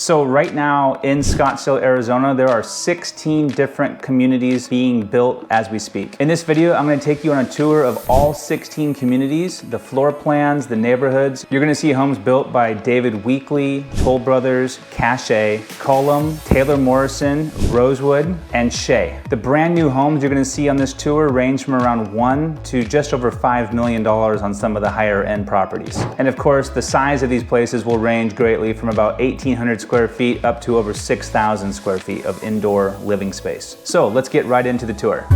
So right now in Scottsdale, Arizona, there are 16 different communities being built as we speak. In this video, I'm gonna take you on a tour of all 16 communities, the floor plans, the neighborhoods. You're gonna see homes built by David Weekley, Toll Brothers, Cachet, Cullum, Taylor Morrison, Rosewood, and Shea. The brand new homes you're gonna see on this tour range from around $1 to just over $5 million on some of the higher end properties. And of course, the size of these places will range greatly from about 1,800 square feet up to over 6,000 square feet of indoor living space. So let's get right into the tour.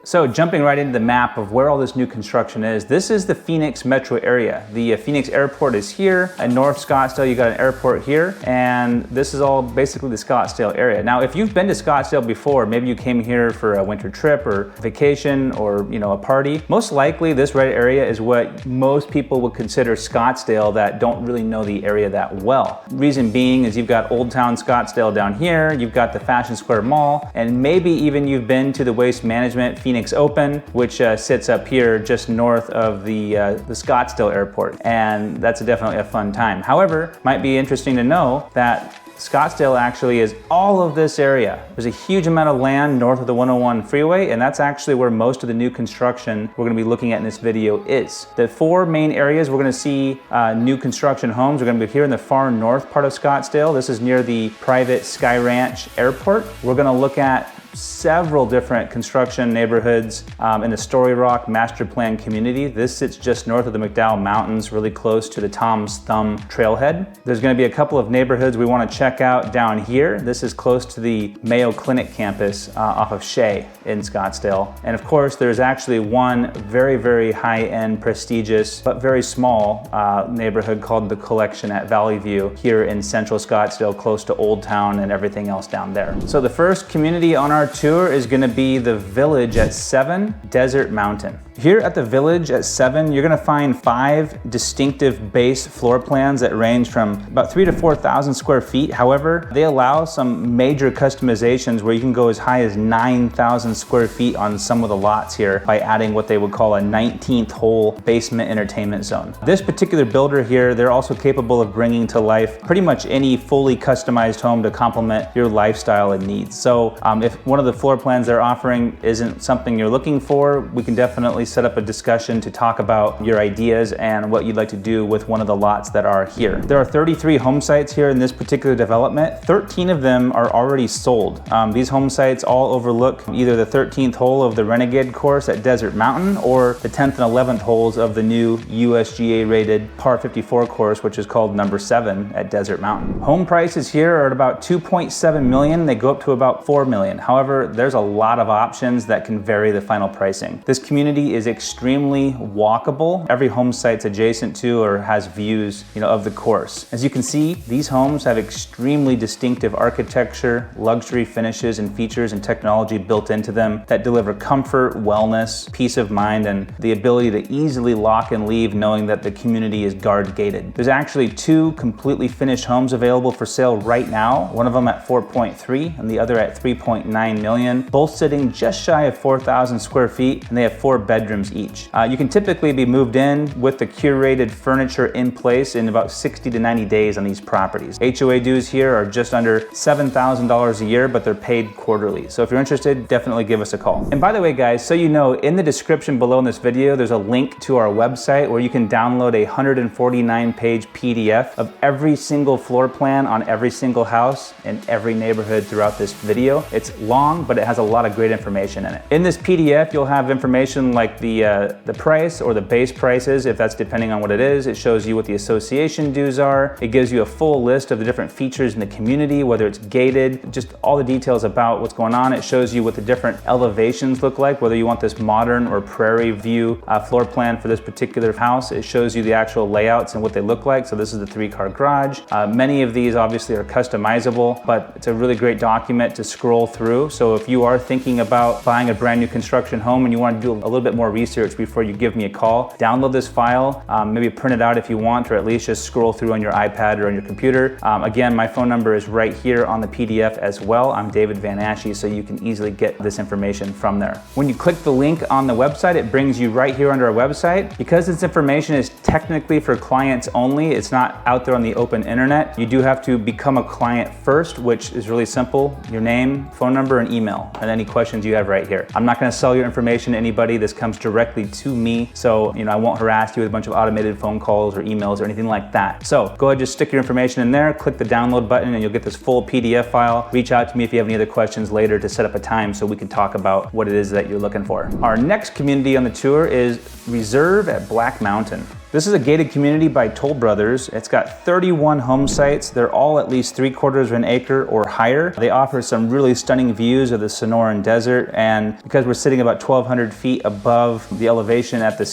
So jumping right into the map of where all this new construction is, this is the Phoenix metro area. The Phoenix airport is here. In North Scottsdale, you got an airport here, and this is all basically the Scottsdale area. Now, if you've been to Scottsdale before, maybe you came here for a winter trip or vacation or a party, most likely this red area is what most people would consider Scottsdale that don't really know the area that well. Reason being is you've got Old Town Scottsdale down here, you've got the Fashion Square Mall, and maybe even you've been to the Waste Management Phoenix Open, which sits up here just north of the Scottsdale airport, and that's definitely a fun time. However, might be interesting to know that Scottsdale actually is all of this area. There's a huge amount of land north of the 101 freeway, and that's actually where most of the new construction we're gonna be looking at in this video is. The four main areas we're gonna see new construction homes. We're gonna be here in the far north part of Scottsdale. This is near the private Skye Ranch Airport. We're gonna look at several different construction neighborhoods in the Storyrock master plan community. This sits just north of the McDowell Mountains, really close to the Tom's Thumb trailhead. There's gonna be a couple of neighborhoods we wanna check out down here. This is close to the Mayo Clinic campus off of Shea in Scottsdale. And of course, there's actually one very, very high-end, prestigious, but very small neighborhood called The Collection at Valley View here in central Scottsdale, close to Old Town and everything else down there. So the first community on our tour is going to be the Village at 7 Desert Mountain. Here at the Village at 7, you're going to find 5 distinctive base floor plans that range from about 3,000 to 4,000 square feet. However, they allow some major customizations where you can go as high as 9,000 square feet on some of the lots here by adding what they would call a 19th hole basement entertainment zone. This particular builder here, they're also capable of bringing to life pretty much any fully customized home to complement your lifestyle and needs. So if one of the floor plans they're offering isn't something you're looking for, we can definitely set up a discussion to talk about your ideas and what you'd like to do with one of the lots that are here. There are 33 home sites here in this particular development. 13 of them are already sold. These home sites all overlook either the 13th hole of the Renegade course at Desert Mountain or the 10th and 11th holes of the new USGA rated par 54 course, which is called number 7 at Desert Mountain. Home prices here are at about 2.7 million. They go up to about 4 million. However, there's a lot of options that can vary the final pricing. This community is extremely walkable. Every home site's adjacent to or has views, of the course. As you can see, these homes have extremely distinctive architecture, luxury finishes and features and technology built into them that deliver comfort, wellness, peace of mind, and the ability to easily lock and leave knowing that the community is guard gated. There's actually 2 completely finished homes available for sale right now. One of them at 4.3 and the other at 3.9 million, both sitting just shy of 4,000 square feet, and they have 4 bedrooms each. You can typically be moved in with the curated furniture in place in about 60 to 90 days on these properties. HOA dues here are just under $7,000 a year, but they're paid quarterly. So if you're interested, definitely give us a call. And by the way, guys, so you know, in the description below in this video, there's a link to our website where you can download a 149-page PDF of every single floor plan on every single house in every neighborhood throughout this video. It's long, but it has a lot of great information in it. In this PDF, you'll have information like the price or the base prices, if that's depending on what it is. It shows you what the association dues are. It gives you a full list of the different features in the community, whether it's gated, just all the details about what's going on. It shows you what the different elevations look like, whether you want this modern or prairie view floor plan for this particular house. It shows you the actual layouts and what they look like. So this is the 3-car garage. Many of these obviously are customizable, but it's a really great document to scroll through. So if you are thinking about buying a brand new construction home and you want to do a little bit more more research before you give me a call. Download this file, maybe print it out if you want, or at least just scroll through on your iPad or on your computer. Again, my phone number is right here on the PDF as well. I'm David Van Asche, so you can easily get this information from there. When you click the link on the website, it brings you right here under our website. Because this information is technically for clients only, it's not out there on the open internet, you do have to become a client first, which is really simple. Your name, phone number, and email, and any questions you have right here. I'm not gonna sell your information to anybody. This comes directly to me, so I won't harass you with a bunch of automated phone calls or emails or anything like that. So go ahead, just stick your information in there, click the download button, and you'll get this full PDF file. Reach out to me if you have any other questions later to set up a time so we can talk about what it is that you're looking for. Our next community on the tour is Reserve at Black Mountain. This is a gated community by Toll Brothers. It's got 31 home sites. They're all at least 3/4 of an acre or higher. They offer some really stunning views of the Sonoran Desert, and because we're sitting about 1,200 feet above the elevation at the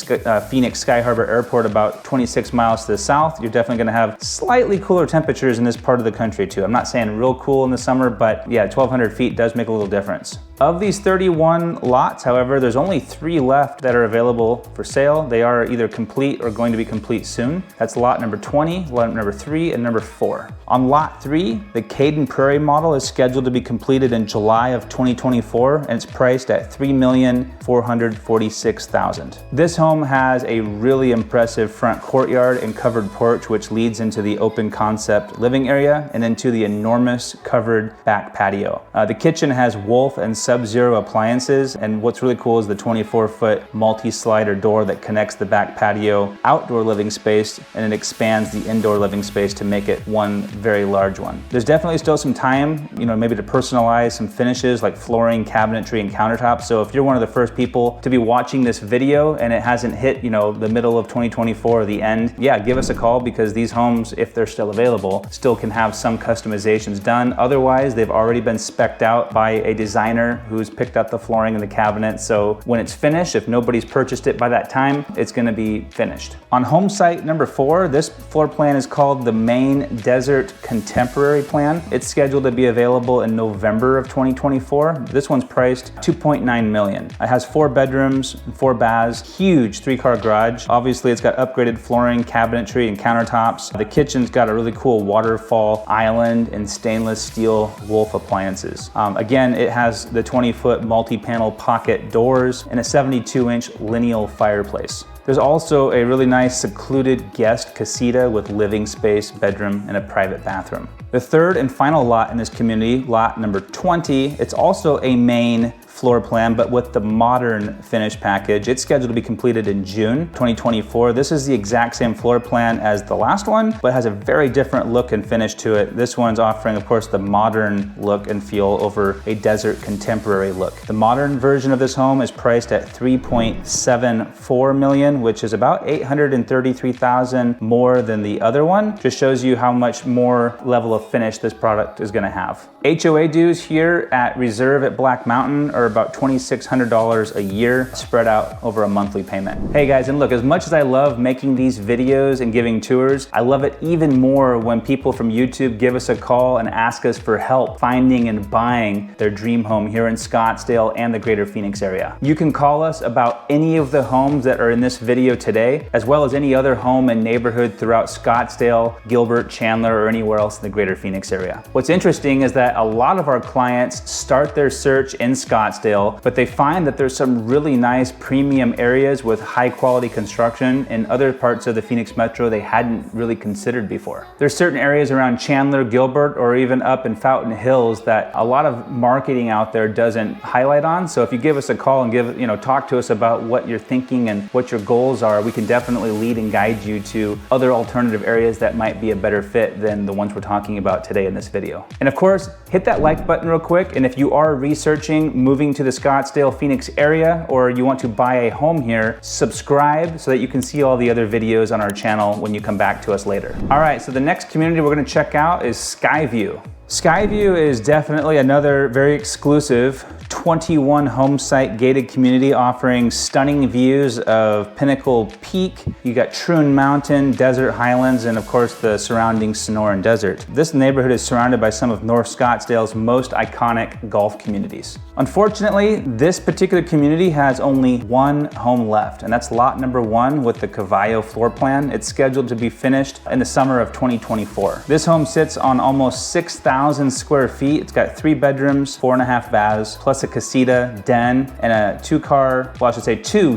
Phoenix-Sky Harbor Airport, about 26 miles to the south, you're definitely gonna have slightly cooler temperatures in this part of the country too. I'm not saying real cool in the summer, but yeah, 1,200 feet does make a little difference. Of these 31 lots, however, there's only 3 left that are available for sale. They are either complete or going to be complete soon. That's lot number 20, lot number 3, and number 4. On lot 3, the Caden Prairie model is scheduled to be completed in July of 2024, and it's priced at $3,446,000. This home has a really impressive front courtyard and covered porch, which leads into the open concept living area and into the enormous covered back patio. The kitchen has Wolf and Sub-Zero appliances, and what's really cool is the 24-foot multi-slider door that connects the back patio outdoor living space, and it expands the indoor living space to make it one very large one. There's definitely still some time, maybe to personalize some finishes like flooring, cabinetry, and countertops. So if you're one of the first people to be watching this video and it hasn't hit, the middle of 2024 or the end, yeah, give us a call, because these homes, if they're still available, still can have some customizations done. Otherwise, they've already been spec'd out by a designer who's picked up the flooring and the cabinets. So when it's finished, if nobody's purchased it by that time, it's gonna be finished. On home site number 4, this floor plan is called the Main Desert Contemporary Plan. It's scheduled to be available in November of 2024. This one's priced $2.9 million. It has 4 bedrooms, 4 baths, huge 3-car garage. Obviously, it's got upgraded flooring, cabinetry, and countertops. The kitchen's got a really cool waterfall island and stainless steel Wolf appliances. Again, it has the 20-foot multi-panel pocket doors and a 72-inch lineal fireplace. There's also a really nice secluded guest casita with living space, bedroom, and a private bathroom. The third and final lot in this community, lot number 20, it's also a main floor plan, but with the modern finish package. It's scheduled to be completed in June 2024. This is the exact same floor plan as the last one, but has a very different look and finish to it. This one's offering, of course, the modern look and feel over a desert contemporary look. The modern version of this home is priced at $3.74 million, which is about $833,000 more than the other one. Just shows you how much more level of finish this product is gonna have. HOA dues here at Reserve at Black Mountain are about $2,600 a year, spread out over a monthly payment. Hey guys, and look, as much as I love making these videos and giving tours, I love it even more when people from YouTube give us a call and ask us for help finding and buying their dream home here in Scottsdale and the greater Phoenix area. You can call us about any of the homes that are in this video today, as well as any other home and neighborhood throughout Scottsdale, Gilbert, Chandler, or anywhere else in the greater Phoenix area. What's interesting is that a lot of our clients start their search in Scottsdale, but they find that there's some really nice premium areas with high quality construction in other parts of the Phoenix Metro they hadn't really considered before. There's certain areas around Chandler, Gilbert, or even up in Fountain Hills that a lot of marketing out there doesn't highlight on. So if you give us a call and talk to us about what you're thinking and what your goals are, we can definitely lead and guide you to other alternative areas that might be a better fit than the ones we're talking about today in this video. And of course, hit that like button real quick. And if you are researching moving to the Scottsdale, Phoenix area, or you want to buy a home here, subscribe so that you can see all the other videos on our channel when you come back to us later. All right, so the next community we're gonna check out is Skyview. Skyview is definitely another very exclusive 21 home site gated community offering stunning views of Pinnacle Peak. You got Troon Mountain, Desert Highlands, and of course the surrounding Sonoran Desert. This neighborhood is surrounded by some of North Scottsdale's most iconic golf communities. Unfortunately, this particular community has only one home left, and that's lot number 1 with the Cavallo floor plan. It's scheduled to be finished in the summer of 2024. This home sits on almost 6,000 square feet. It's got 3 bedrooms, 4.5 baths, plus a casita, den, and a two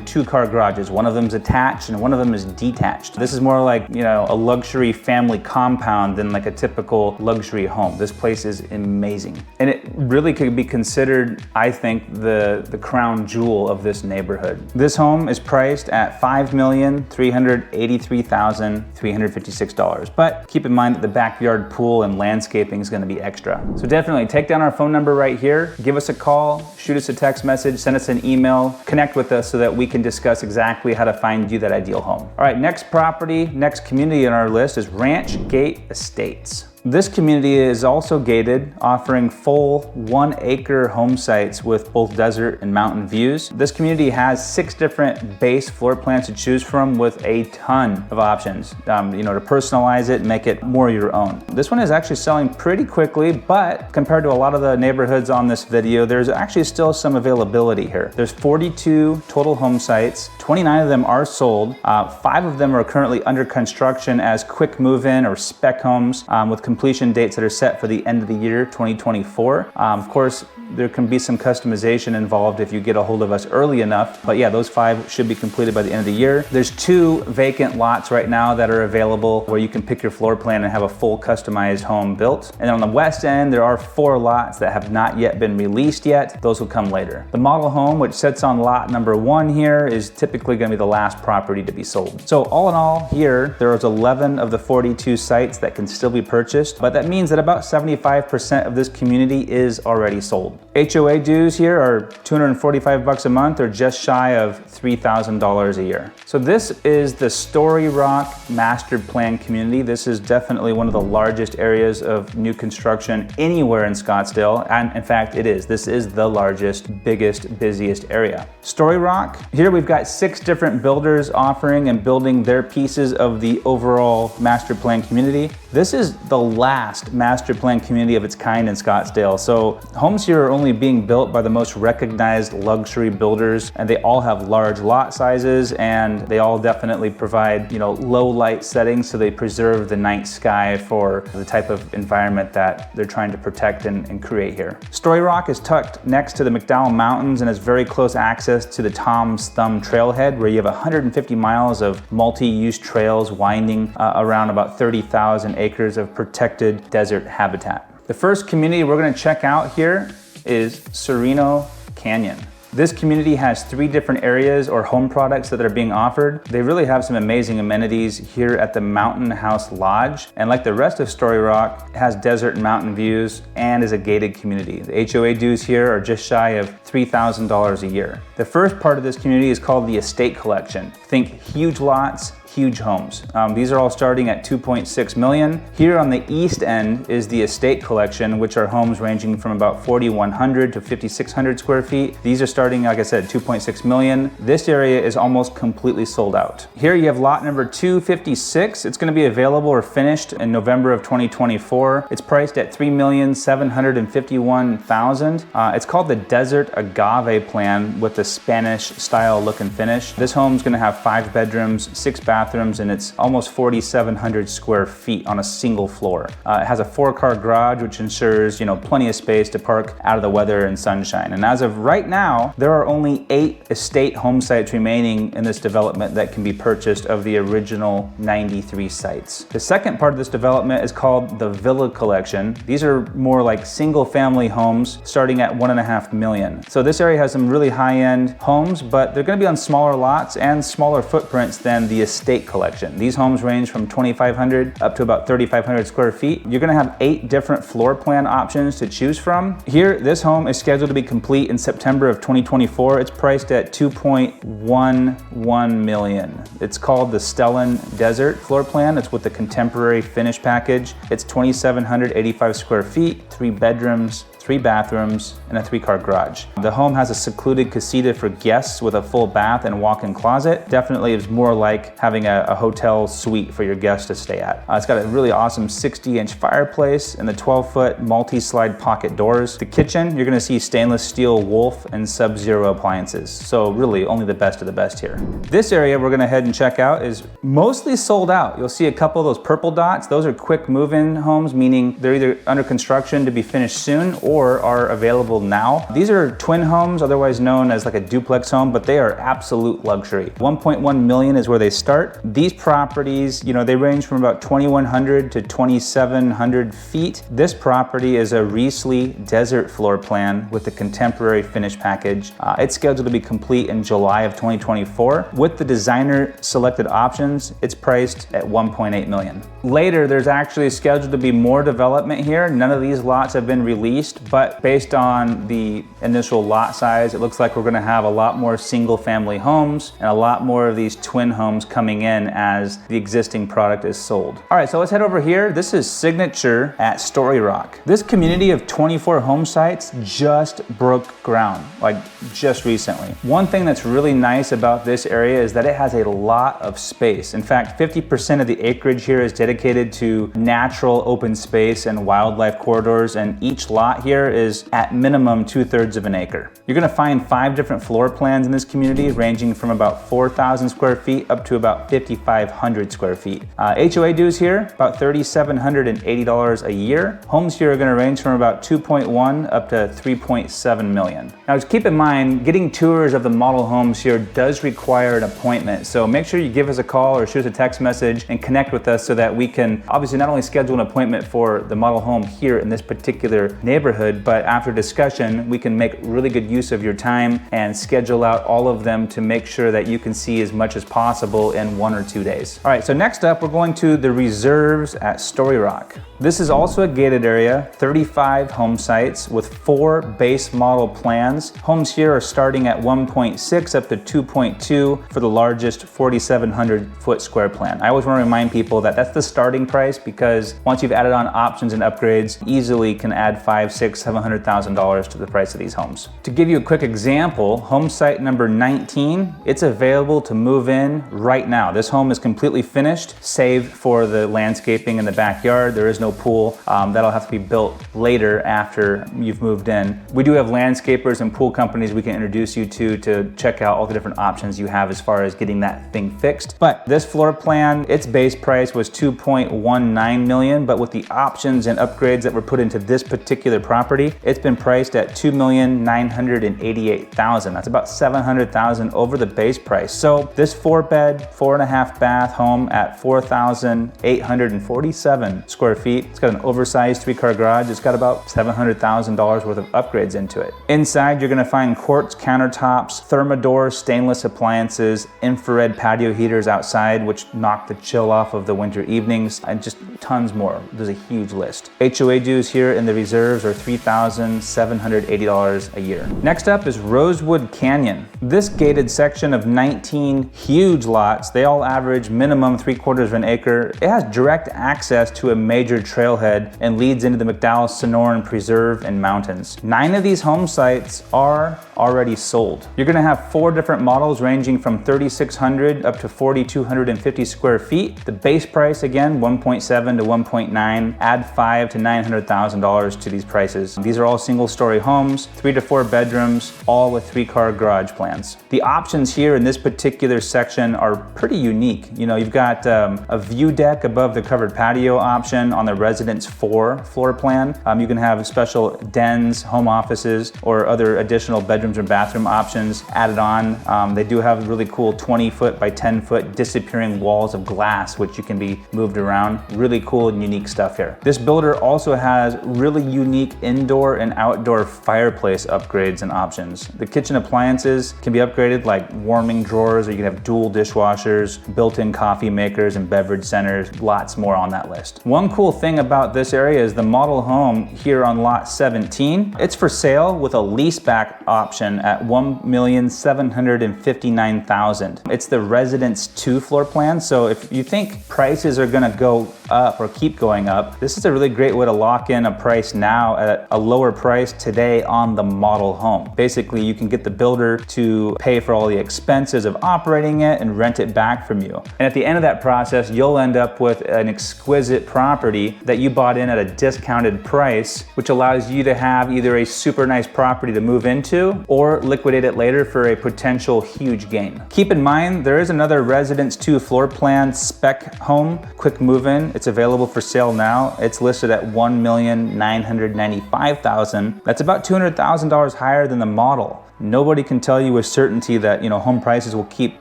two-car garages. One of them is attached and one of them is detached. This is more like, you know, a luxury family compound than like a typical luxury home. This place is amazing. And it really could be considered, I think, the crown jewel of this neighborhood. This home is priced at $5,383,356. But keep in mind that the backyard pool and landscaping is going to be extra. So definitely take down our phone number right here. Give us a call, shoot us a text message, send us an email, connect with us so that we can discuss exactly how to find you that ideal home. All right, next property, next community on our list is Ranch Gate Estates. This community is also gated, offering full 1-acre home sites with both desert and mountain views. This community has 6 different base floor plans to choose from with a ton of options, you know, to personalize it and make it more your own. This one is actually selling pretty quickly, but compared to a lot of the neighborhoods on this video, there's actually still some availability here. There's 42 total home sites. 29 of them are sold. 5 of them are currently under construction as quick move-in or spec homes with completion dates that are set for the end of the year 2024. Of course, there can be some customization involved if you get a hold of us early enough, but yeah, those 5 should be completed by the end of the year. There's 2 vacant lots right now that are available where you can pick your floor plan and have a full customized home built. And on the west end, there are 4 lots that have not yet been released yet. Those will come later. The model home, which sits on lot number 1 here, is typically going to be the last property to be sold. So all in all, here, there is 11 of the 42 sites that can still be purchased, but that means that about 75% of this community is already sold. HOA dues here are $245 a month, or just shy of $3,000 a year. So this is the Storyrock master plan community. This is definitely one of the largest areas of new construction anywhere in Scottsdale, and in fact it is. This is the largest, biggest, busiest area. Storyrock, here we've got 6 different builders offering and building their pieces of the overall master plan community. This is the last master plan community of its kind in Scottsdale. So homes here are only being built by the most recognized luxury builders, and they all have large lot sizes, and they all definitely provide, you know, low light settings, so they preserve the night sky for the type of environment that they're trying to protect and create here. Storyrock is tucked next to the McDowell Mountains and has very close access to the Tom's Thumb trailhead, where you have 150 miles of multi-use trails winding around about 30,000 acres of protected desert habitat. The first community we're going to check out here is Sereno Canyon. This community has 3 different areas or home products that are being offered. They really have some amazing amenities here at the Mountain House Lodge. And like the rest of Storyrock, it has desert and mountain views and is a gated community. The HOA dues here are just shy of $3,000 a year. The first part of this community is called the Estate Collection. Think huge lots, huge homes. These are all starting at $2.6 million. Here on the east end is the Estate Collection, which are homes ranging from about 4,100 to 5,600 square feet. These are starting, like I said, $2.6 million. This area is almost completely sold out. Here you have lot number 256. It's going to be available or finished in November of 2024. It's priced at $3,751,000. It's called the Desert Agave plan with the Spanish style look and finish. This home's going to have 5 bedrooms, 6 bathrooms, and it's almost 4,700 square feet on a single floor. It has a 4-car garage, which ensures, you know, plenty of space to park out of the weather and sunshine. And as of right now, there are only 8 estate home sites remaining in this development that can be purchased of the original 93 sites. The second part of this development is called the Villa Collection. These are more like single family homes starting at $1.5 million. So this area has some really high-end homes, but they're going to be on smaller lots and smaller footprints than the estate estate collection. These homes range from 2,500 up to about 3,500 square feet. You're gonna have 8 different floor plan options to choose from. Here, this home is scheduled to be complete in September of 2024. It's priced at $2.11 million. It's called the Stellan Desert floor plan. It's with the contemporary finish package. It's 2,785 square feet, 3 bedrooms, 3 bathrooms, and a 3-car garage. The home has a secluded casita for guests with a full bath and walk-in closet. Definitely is more like having a hotel suite for your guests to stay at. It's got a really awesome 60-inch fireplace and the 12-foot multi-slide pocket doors. The kitchen, you're gonna see stainless steel Wolf and Sub-Zero appliances. So really only the best of the best here. This area we're gonna head and check out is mostly sold out. You'll see a couple of those purple dots. Those are quick move-in homes, meaning they're either under construction to be finished soon or are available now. These are twin homes, otherwise known as like a duplex home, but they are absolute luxury. 1.1 million is where they start. These properties, you know, they range from about 2,100 to 2,700 feet. This property is a Riesling desert floor plan with the contemporary finish package. It's scheduled to be complete in July of 2024. With the designer selected options, it's priced at 1.8 million. Later, there's actually scheduled to be more development here. None of these lots have been released, but based on the initial lot size, it looks like we're gonna have a lot more single family homes and a lot more of these twin homes coming in as the existing product is sold. All right, so let's head over here. This is Signature at Storyrock. This community of 24 home sites just broke ground, like just recently. One thing that's really nice about this area is that it has a lot of space. In fact, 50% of the acreage here is dedicated to natural open space and wildlife corridors, and each lot here is at minimum 2/3 of an acre. You're gonna find 5 different floor plans in this community, ranging from about 4,000 square feet up to about 5,500 square feet. HOA dues here, about $3,780 a year. Homes here are gonna range from about 2.1 up to 3.7 million. Now just keep in mind, getting tours of the model homes here does require an appointment, so make sure you give us a call or shoot us a text message and connect with us so that we can obviously not only schedule an appointment for the model home here in this particular neighborhood, but after discussion, we can make really good use of your time and schedule out all of them to make sure that you can see as much as possible in 1 or 2 days. All right, so next up, we're going to the reserves at Storyrock. This is also a gated area, 35 home sites with 4 base model plans. Homes here are starting at 1.6 up to 2.2 for the largest 4,700 foot square plan. I always want to remind people that that's the starting price, because once you've added on options and upgrades, easily can add $500,000, $600,000, $700,000 to the price of these homes. To give you a quick example, home site number 19, it's available to move in right now. This home is completely finished, save for the landscaping in the backyard. There is no pool. That'll have to be built later after you've moved in. We do have landscapers and pool companies we can introduce you to check out all the different options you have as far as getting that thing fixed. But this floor plan, its base price was $2.19 million, but with the options and upgrades that were put into this particular property, it's been priced at $2,988,000. That's about $700,000 over the base price. So this 4-bed, 4.5 bath home at 4,847 square feet. It's got an oversized 3-car garage. It's got about $700,000 worth of upgrades into it. Inside, you're gonna find quartz countertops, Thermador stainless appliances, infrared patio heaters outside, which knock the chill off of the winter evenings, and just tons more. There's a huge list. HOA dues here in the reserves are $3,780 a year. Next up is Rosewood Canyon. This gated section of 19 huge lots, they all average minimum 3/4 of an acre. It has direct access to a major trailhead and leads into the McDowell Sonoran Preserve and mountains. 9 of these home sites are already sold. You're gonna have 4 different models ranging from 3,600 up to 4,250 square feet. The base price, again, 1.7 to 1.9. Add $500,000 to $900,000 to these prices. These are all single-story homes, 3 to 4 bedrooms, all with 3-car garage plans. The options here in this particular section are pretty unique. You know, you've got a view deck above the covered patio option on the Residence 4 floor plan. You can have special dens, home offices, or other additional bedroom bedrooms or bathroom options added on. They do have really cool 20-foot by 10-foot disappearing walls of glass, which you can be moved around. Really cool and unique stuff here. This builder also has really unique indoor and outdoor fireplace upgrades and options. The kitchen appliances can be upgraded, like warming drawers, or you can have dual dishwashers, built-in coffee makers and beverage centers, lots more on that list. One cool thing about this area is the model home here on lot 17. It's for sale with a leaseback option at $1,759,000. It's the Residence 2 floor plan, so if you think prices are gonna go up or keep going up, this is a really great way to lock in a price now at a lower price today on the model home. Basically, you can get the builder to pay for all the expenses of operating it and rent it back from you. And at the end of that process, you'll end up with an exquisite property that you bought in at a discounted price, which allows you to have either a super nice property to move into or liquidate it later for a potential huge gain. Keep in mind, there is another Residence 2 floor plan spec home, quick move-in. It's available for sale now. It's listed at $1,995,000. That's about $200,000 higher than the model. Nobody can tell you with certainty that, home prices will keep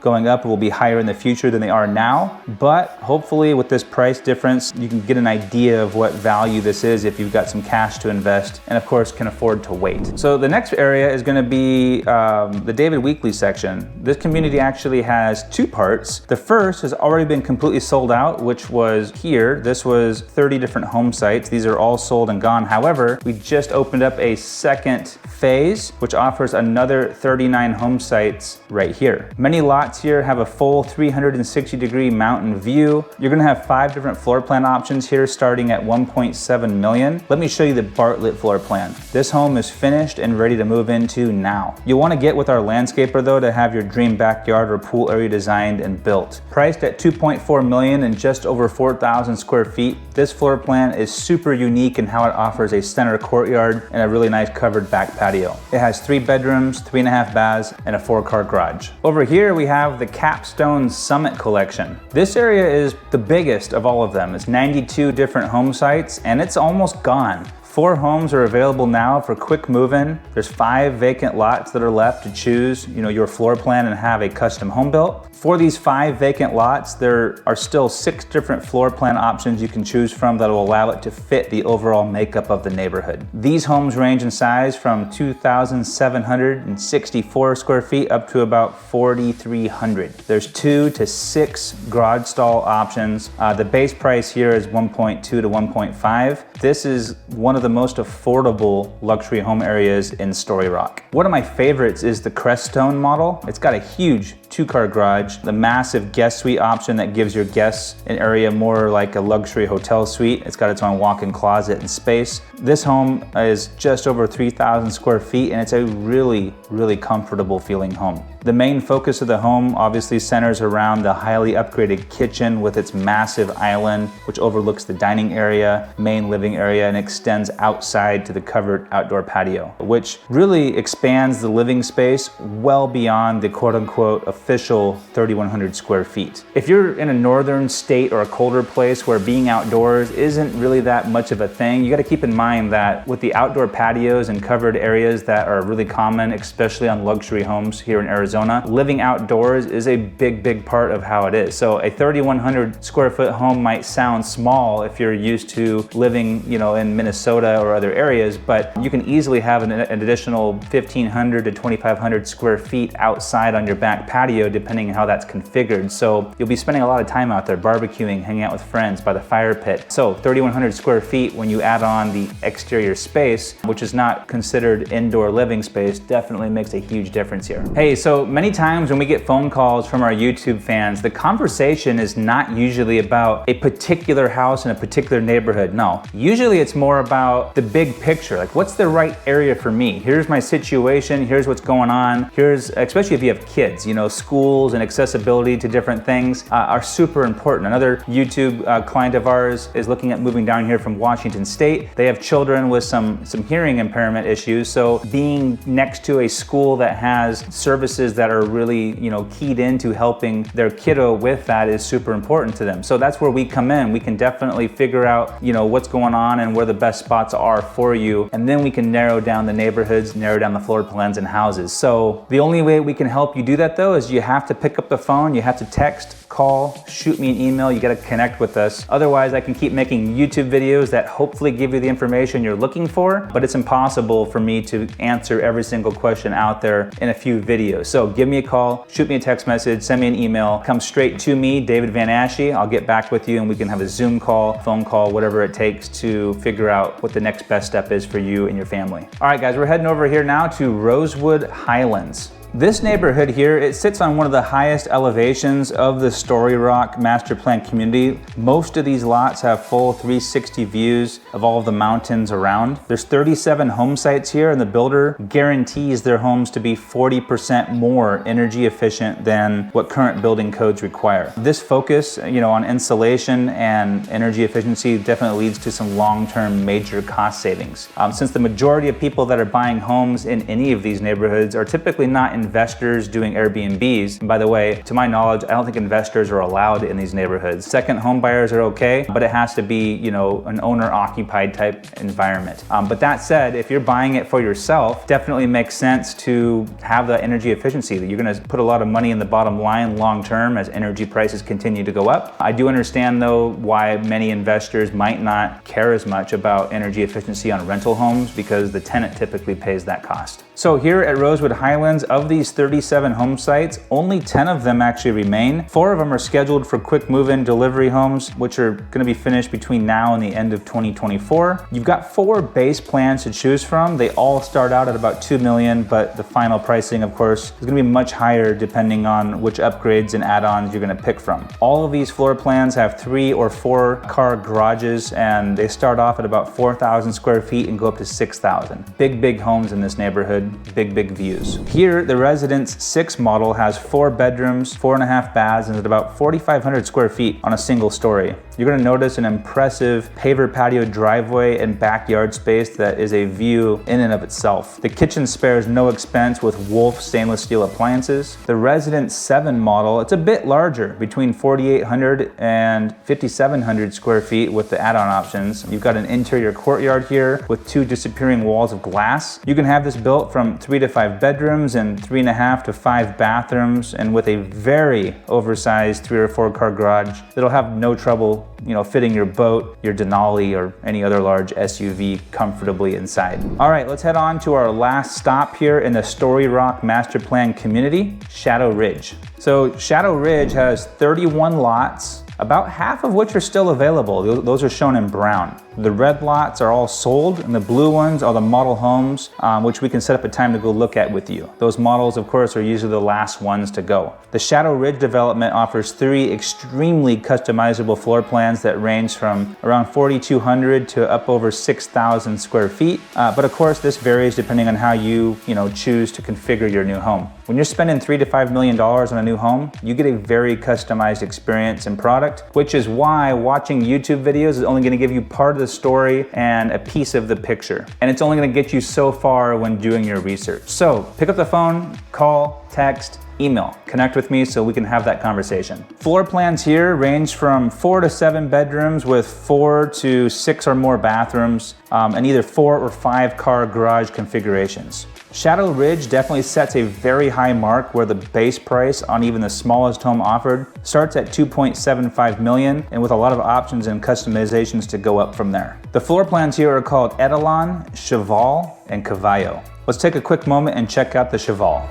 going up or will be higher in the future than they are now. But hopefully with this price difference, you can get an idea of what value this is if you've got some cash to invest and of course can afford to wait. So the next area is gonna be the David Weekley section. This community actually has two parts. The first has already been completely sold out, which was here. This was 30 different home sites. These are all sold and gone. However, we just opened up a second phase, which offers another 39 home sites right here. Many lots here have a full 360-degree mountain view. You're gonna have 5 different floor plan options here starting at 1.7 million. Let me show you the Bartlett floor plan. This home is finished and ready to move into now. You'll wanna get with our landscaper though to have your dream backyard or pool area designed and built. Priced at 2.4 million and just over 4,000 square feet, this floor plan is super unique in how it offers a center courtyard and a really nice covered back patio. It has 3 bedrooms, 3.5 baths, and a 4-car garage. Over here we have the Capstone Summit Collection. This area is the biggest of all of them. It's 92 different home sites and it's almost gone. 4 homes are available now for quick move-in. There's 5 vacant lots that are left to choose, your floor plan and have a custom home built. For these 5 vacant lots, there are still 6 different floor plan options you can choose from that will allow it to fit the overall makeup of the neighborhood. These homes range in size from 2,764 square feet up to about 4,300. There's 2 to 6 garage stall options. The base price here is 1.2 to 1.5. This is one of the most affordable luxury home areas in Storyrock. One of my favorites is the Crestone model. It's got a huge 2-car garage, the massive guest suite option that gives your guests an area more like a luxury hotel suite. It's got its own walk-in closet and space. This home is just over 3,000 square feet and it's a really, really comfortable feeling home. The main focus of the home obviously centers around the highly upgraded kitchen with its massive island, which overlooks the dining area, main living area, and extends outside to the covered outdoor patio, which really expands the living space well beyond the quote-unquote official 3,100 square feet. If you're in a northern state or a colder place where being outdoors isn't really that much of a thing, you gotta keep in mind that with the outdoor patios and covered areas that are really common, especially on luxury homes here in Arizona, living outdoors is a big part of how it is. So a 3,100 square foot home might sound small if you're used to living, in Minnesota or other areas, but you can easily have an additional 1,500 to 2,500 square feet outside on your back patio, depending on how that's configured. So you'll be spending a lot of time out there barbecuing, hanging out with friends by the fire pit. So 3,100 square feet, when you add on the exterior space, which is not considered indoor living space, definitely makes a huge difference here. Hey, so many times when we get phone calls from our YouTube fans, the conversation is not usually about a particular house in a particular neighborhood. No, usually it's more about the big picture. Like, what's the right area for me? Here's my situation, here's what's going on. Especially if you have kids, schools and accessibility to different things are super important. Another YouTube client of ours is looking at moving down here from Washington State. They have children with some hearing impairment issues. So being next to a school that has services that are really, you know, keyed into helping their kiddo with that is super important to them. So that's where we come in. We can definitely figure out, you know, what's going on and where the best spots are for you. And then we can narrow down the neighborhoods, narrow down the floor plans and houses. So the only way we can help you do that though is you have to pick up the phone, you have to text, call, shoot me an email, you gotta connect with us. Otherwise, I can keep making YouTube videos that hopefully give you the information you're looking for, but it's impossible for me to answer every single question out there in a few videos. So give me a call, shoot me a text message, send me an email, come straight to me, David Van Asche. I'll get back with you and we can have a Zoom call, phone call, whatever it takes to figure out what the next best step is for you and your family. All right, guys, we're heading over here now to Rosewood Highlands. This neighborhood here, it sits on one of the highest elevations of the Storyrock master plan community. Most of these lots have full 360 views of all of the mountains around. There's 37 home sites here, and the builder guarantees their homes to be 40% more energy efficient than what current building codes require. This focus, you know, on insulation and energy efficiency definitely leads to some long-term major cost savings. Since the majority of people that are buying homes in any of these neighborhoods are typically not investors doing Airbnbs. And by the way, to my knowledge, I don't think investors are allowed in these neighborhoods. Second home buyers are okay, but it has to be, you know, an owner-occupied type environment. But that said, if you're buying it for yourself, definitely makes sense to have the energy efficiency. That you're gonna put a lot of money in the bottom line long-term as energy prices continue to go up. I do understand though why many investors might not care as much about energy efficiency on rental homes because the tenant typically pays that cost. So here at Rosewood Highlands, of these 37 home sites, only 10 of them actually remain. 4 of them are scheduled for quick move-in delivery homes, which are gonna be finished between now and the end of 2024. You've got 4 base plans to choose from. They all start out at about $2 million, but the final pricing, of course, is gonna be much higher depending on which upgrades and add-ons you're gonna pick from. All of these floor plans have 3 or 4 car garages, and they start off at about 4,000 square feet and go up to 6,000. Big homes in this neighborhood, big views. Here, the Residence 6 model has 4 bedrooms, 4.5 baths, and at about 4,500 square feet on a single story. You're gonna notice an impressive paver patio driveway and backyard space that is a view in and of itself. The kitchen spares no expense with Wolf stainless steel appliances. The Residence 7 model, it's a bit larger, between 4,800 and 5,700 square feet with the add-on options. You've got an interior courtyard here with 2 disappearing walls of glass. You can have this built from 3 to 5 bedrooms and 3.5 to 5 bathrooms, and with a very oversized 3 or 4 car garage that'll have no trouble, you know, fitting your boat, your Denali, or any other large SUV comfortably inside. All right, let's head on to our last stop here in the Storyrock master plan community, Shadow Ridge. So Shadow Ridge has 31 lots, about half of which are still available. Those are shown in brown. The red lots are all sold, and the blue ones are the model homes, which we can set up a time to go look at with you. Those models, of course, are usually the last ones to go. The Shadow Ridge development offers 3 extremely customizable floor plans that range from around 4,200 to up over 6,000 square feet. But of course, this varies depending on how you choose to configure your new home. When you're spending $3 to $5 million on a new home, you get a very customized experience and product, which is why watching YouTube videos is only gonna give you part of the story and a piece of the picture. And it's only gonna get you so far when doing your research. So pick up the phone, call, text, email. Connect with me so we can have that conversation. Floor plans here range from 4 to 7 bedrooms with 4 to 6 or more bathrooms, and either 4 or 5 car garage configurations. Shadow Ridge definitely sets a very high mark where the base price on even the smallest home offered starts at $2.75 million, and with a lot of options and customizations to go up from there. The floor plans here are called Etalon, Cheval, and Cavallo. Let's take a quick moment and check out the Cheval.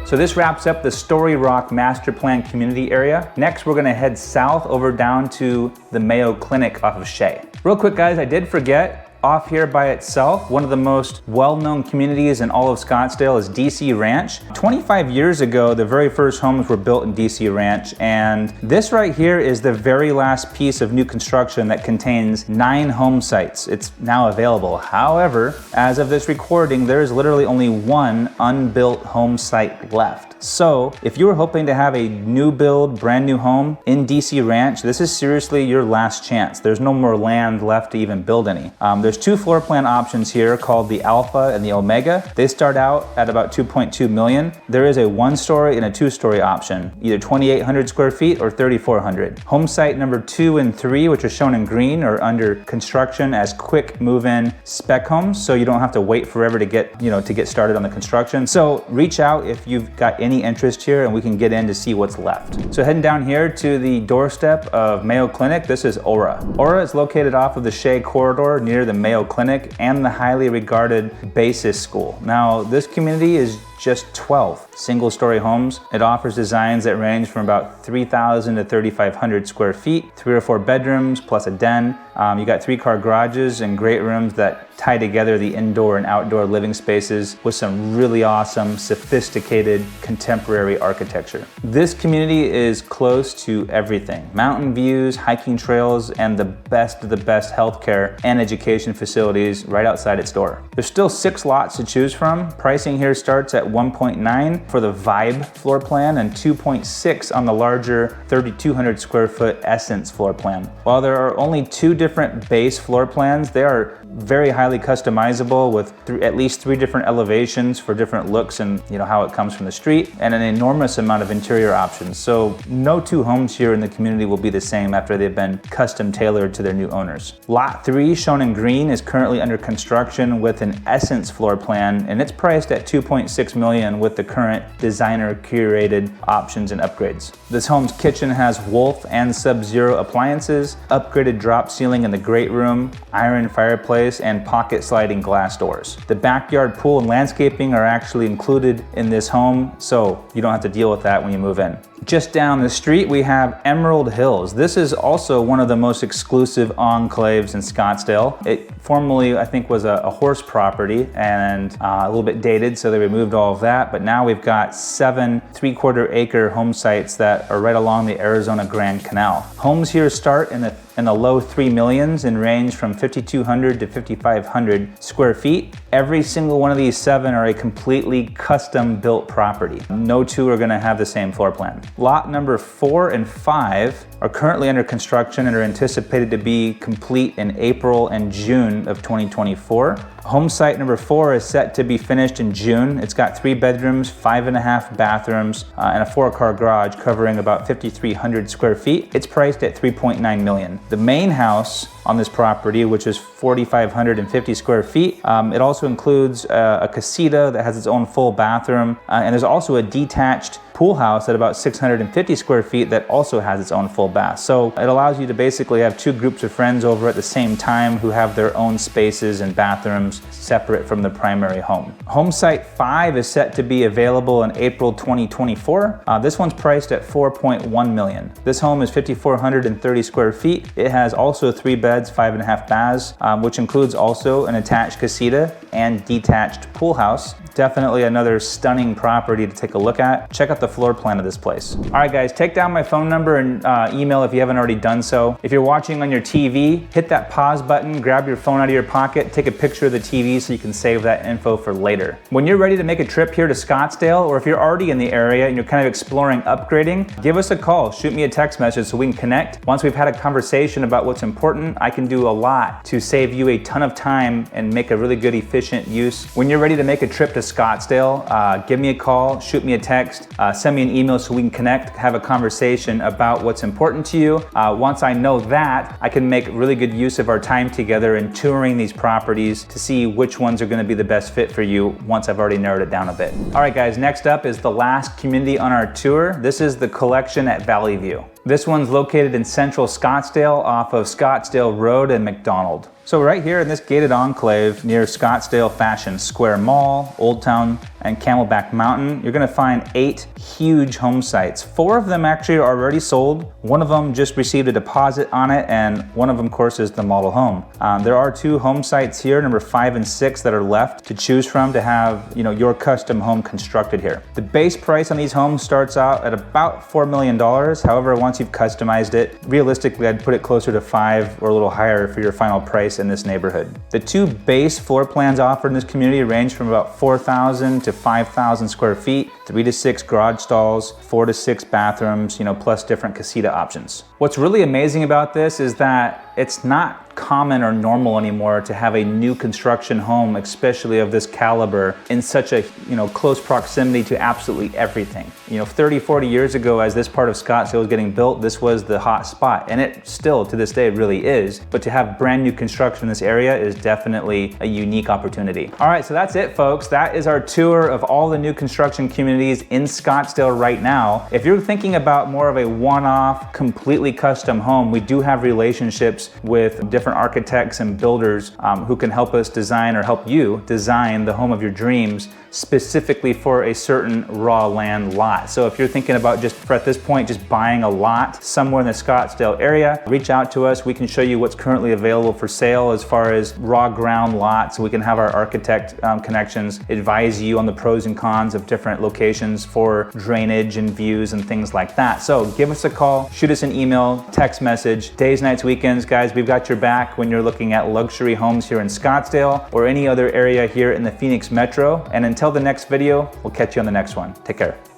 So this wraps up the Storyrock master plan community area. Next, we're gonna head south over down to the Mayo Clinic off of Shea. Real quick, guys, I did forget, Off here by itself, one of the most well-known communities in all of Scottsdale is DC Ranch. 25 years ago, the very first homes were built in DC Ranch, and this right here is the very last piece of new construction that contains 9 home sites. It's now available. However, as of this recording, there is literally only 1 unbuilt home site left. So if you were hoping to have a new build, brand new home in DC Ranch, this is seriously your last chance. There's no more land left to even build any. There's 2 floor plan options here called the Alpha and the Omega. They start out at about 2.2 million. There is a 1-story and a 2-story option, either 2,800 square feet or 3,400. Home site number 2 and 3, which are shown in green, are under construction as quick move-in spec homes, so you don't have to wait forever to get started on the construction. So reach out if you've got any interest here and we can get in to see what's left. So heading down here to the doorstep of Mayo Clinic, this is Aura. Aura is located off of the Shea corridor near the Mayo Clinic and the highly regarded Basis School. Now, this community is just 12 single-story homes. It offers designs that range from about 3,000 to 3,500 square feet, 3 or 4 bedrooms plus a den. You got 3-car garages and great rooms that tie together the indoor and outdoor living spaces with some really awesome, sophisticated, contemporary architecture. This community is close to everything. Mountain views, hiking trails, and the best of the best healthcare and education facilities right outside its door. There's still 6 lots to choose from. Pricing here starts at 1.9 for the Vibe floor plan and 2.6 on the larger 3,200 square foot Essence floor plan. While there are only 2 different base floor plans, they are very highly customizable with at least 3 different elevations for different looks and how it comes from the street, and an enormous amount of interior options. So no 2 homes here in the community will be the same after they've been custom tailored to their new owners. Lot 3, shown in green, is currently under construction with an Essence floor plan, and it's priced at 2.6 million with the current designer curated options and upgrades. This home's kitchen has Wolf and Sub-Zero appliances, upgraded drop ceiling in the great room, iron fireplace, and pocket sliding glass doors. The backyard pool and landscaping are actually included in this home, so you don't have to deal with that when you move in. Just down the street, we have Emerald Hills. This is also one of the most exclusive enclaves in Scottsdale. It formerly, I think, was a horse property and a little bit dated, so they removed all of that. But now we've got 7 3/4-acre home sites that are right along the Arizona Grand Canal. Homes here start in the low 3 millions and range from 5,200 to 5,500 square feet. Every single one of these 7 are a completely custom built property. No 2 are gonna have the same floor plan. Lot number 4 and 5 are currently under construction and are anticipated to be complete in April and June of 2024. Home site number 4 is set to be finished in June. It's got 3 bedrooms, 5.5 bathrooms, and a 4-car garage covering about 5,300 square feet. It's priced at 3.9 million. The main house on this property, which is 4,550 square feet, it also includes a casita that has its own full bathroom, and there's also a detached pool house at about 650 square feet that also has its own full bath. So it allows you to basically have 2 groups of friends over at the same time who have their own spaces and bathrooms separate from the primary home. Home site 5 is set to be available in April 2024. This one's priced at 4.1 million. This home is 5,430 square feet. It has also 3 beds, 5.5 baths, which includes also an attached casita and detached pool house. Definitely another stunning property to take a look at. Check out the floor plan of this place. All right, guys, take down my phone number and email if you haven't already done so. If you're watching on your TV, hit that pause button, grab your phone out of your pocket, take a picture of the TV so you can save that info for later. When you're ready to make a trip here to Scottsdale, or if you're already in the area and you're kind of exploring upgrading, give us a call, shoot me a text message so we can connect. Once we've had a conversation about what's important, I can do a lot to save you a ton of time and make a really good, efficient use. When you're ready to make a trip to Scottsdale, give me a call, shoot me a text, send me an email so we can connect, have a conversation about what's important to you. Once I know that, I can make really good use of our time together in touring these properties to see which ones are going to be the best fit for you once I've already narrowed it down a bit. All right, guys, next up is the last community on our tour. This is the Collection at Valley View. This one's located in central Scottsdale off of Scottsdale Road and McDonald. So right here in this gated enclave near Scottsdale Fashion Square Mall, Old Town, and Camelback Mountain, you're gonna find 8 huge home sites. 4 of them actually are already sold. One of them just received a deposit on it, and one of them, of course, is the model home. There are 2 home sites here, number 5 and 6, that are left to choose from to have, you know, your custom home constructed here. The base price on these homes starts out at about $4 million. However, once you've customized it, realistically, I'd put it closer to 5 or a little higher for your final price in this neighborhood. The 2 base floor plans offered in this community range from about 4,000 to 5,000 square feet, 3 to 6 garage stalls, 4 to 6 bathrooms, you know, plus different casita options. What's really amazing about this is that it's not common or normal anymore to have a new construction home, especially of this caliber, in such a, you know, close proximity to absolutely everything. You know, 30, 40 years ago, as this part of Scottsdale was getting built, this was the hot spot, and it still to this day really is. But to have brand new construction in this area is definitely a unique opportunity. All right, so that's it, folks. That is our tour of all the new construction communities in Scottsdale right now. If you're thinking about more of a one-off, completely custom home, we do have relationships with different architects and builders who can help us design, or help you design, the home of your dreams specifically for a certain raw land lot. So if you're thinking about just, for at this point, just buying a lot somewhere in the Scottsdale area, reach out to us. We can show you what's currently available for sale as far as raw ground lots. We can have our architect connections advise you on the pros and cons of different locations for drainage and views and things like that. So give us a call, shoot us an email, text message. Days, nights, weekends, guys, we've got your back when you're looking at luxury homes here in Scottsdale or any other area here in the Phoenix Metro. And until the next video, we'll catch you on the next one. Take care.